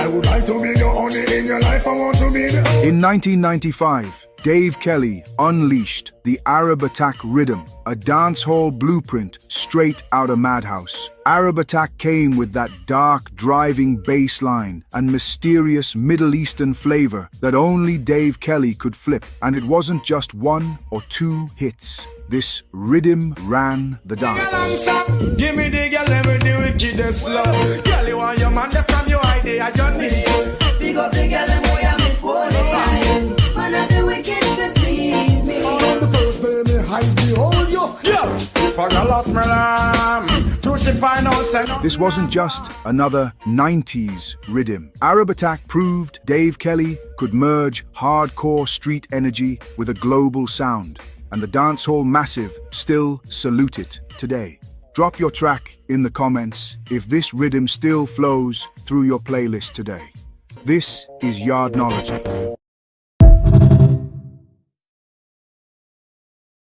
I would like to be your only in your life. I want to be the. In 1995, Dave Kelly unleashed the Arab Attack Rhythm, a dancehall blueprint straight out of Madhouse. Arab Attack came with that dark, driving bass line and mysterious Middle Eastern flavor that only Dave Kelly could flip. And it wasn't just one or two hits. This rhythm ran the dance. Give me the girl, let me do it, kid, slow. Girl, you want your man from your idea, I just need you. Big up the girl, and boy, I'm disqualified. Man, I do wicked to please me. On the first day, me hide the whole you. Yo, for I lost my lamb. True, she find out, say no. This wasn't just another 90s rhythm. Arab Attack proved Dave Kelly could merge hardcore street energy with a global sound. And the dancehall massive still salute it today. Drop your track in the comments if this rhythm still flows through your playlist today. This is Yardnology.